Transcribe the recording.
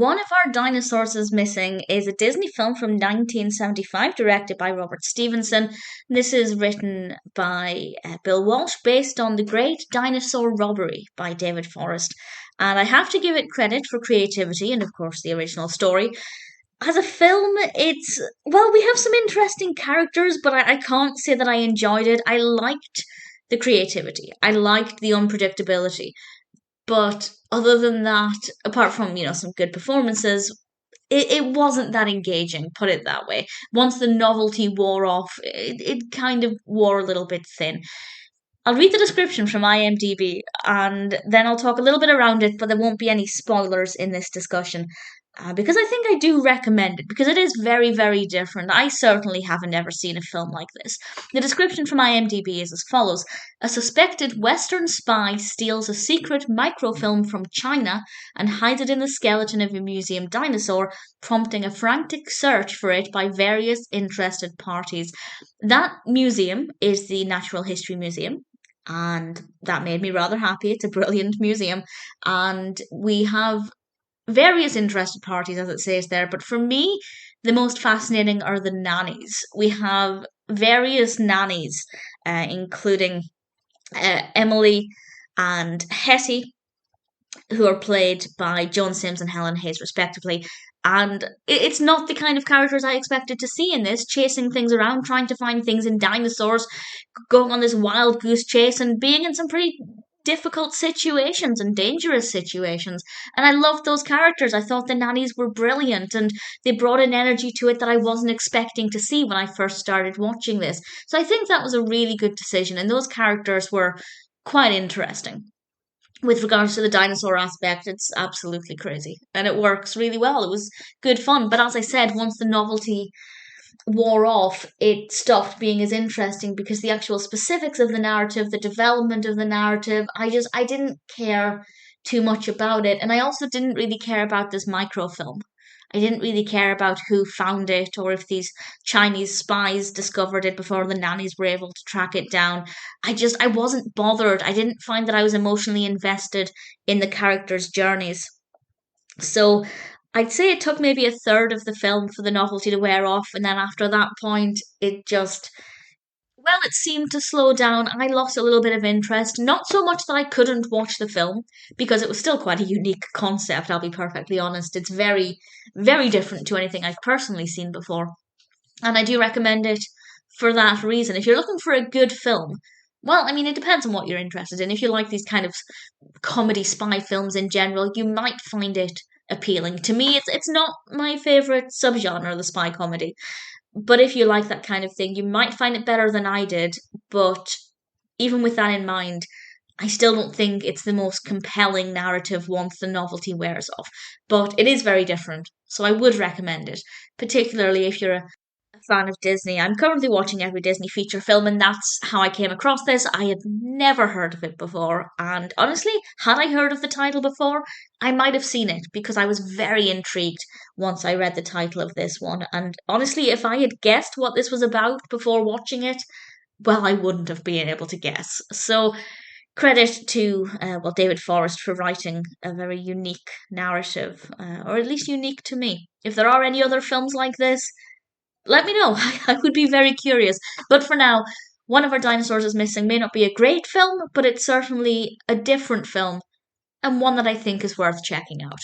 One of our dinosaurs is missing is a Disney film from 1975 directed by Robert Stevenson. This is written by Bill Walsh based on The Great Dinosaur Robbery by David Forrest. And I have to give it credit for creativity and, of course, the original story. As a film, we have some interesting characters, but I can't say that I enjoyed it. I liked the creativity, I liked the unpredictability. But other than that, apart from, some good performances, it wasn't that engaging, put it that way. Once the novelty wore off, it kind of wore a little bit thin. I'll read the description from IMDb and then I'll talk a little bit around it, but there won't be any spoilers in this discussion. Because I think I do recommend it, because it is very, very different. I certainly haven't ever seen a film like this. The description from IMDb is as follows. A suspected Western spy steals a secret microfilm from China and hides it in the skeleton of a museum dinosaur, prompting a frantic search for it by various interested parties. That museum is the Natural History Museum, and that made me rather happy. It's a brilliant museum, and we have various interested parties, as it says there, but for me, the most fascinating are the nannies. We have various nannies, including Emily and Hettie, who are played by Joan Sims and Helen Hayes, respectively. And it's not the kind of characters I expected to see in this, chasing things around, trying to find things in dinosaurs, going on this wild goose chase, and being in some pretty difficult situations and dangerous situations. And I loved those characters. I thought the nannies were brilliant and they brought an energy to it that I wasn't expecting to see when I first started watching this. So I think that was a really good decision, and those characters were quite interesting. With regards to the dinosaur aspect, it's absolutely crazy and it works really well. It was good fun, but as I said, once the novelty wore off, it stopped being as interesting because the actual specifics of the narrative, the development of the narrative, I didn't care too much about it. And I also didn't really care about this microfilm. I didn't really care about who found it or if these Chinese spies discovered it before the nannies were able to track it down. I wasn't bothered. I didn't find that I was emotionally invested in the characters' journeys. So I'd say it took maybe a third of the film for the novelty to wear off, and then after that point, it seemed to slow down. I lost a little bit of interest. Not so much that I couldn't watch the film, because it was still quite a unique concept, I'll be perfectly honest. It's very, very different to anything I've personally seen before. And I do recommend it for that reason. If you're looking for a good film, it depends on what you're interested in. If you like these kind of comedy spy films in general, you might find it appealing. To me, it's not my favorite subgenre, the spy comedy. But if you like that kind of thing, you might find it better than I did. But even with that in mind, I still don't think it's the most compelling narrative once the novelty wears off. But it is very different, so I would recommend it, particularly if you're a fan of Disney. I'm currently watching every Disney feature film, and that's how I came across this. I had never heard of it before, and honestly, had I heard of the title before, I might have seen it because I was very intrigued once I read the title of this one. And honestly, if I had guessed what this was about before watching it, I wouldn't have been able to guess. So, credit to David Forrest for writing a very unique narrative, or at least unique to me. If there are any other films like this, let me know. I would be very curious. But for now, One of Our Dinosaurs is Missing may not be a great film, but it's certainly a different film and one that I think is worth checking out.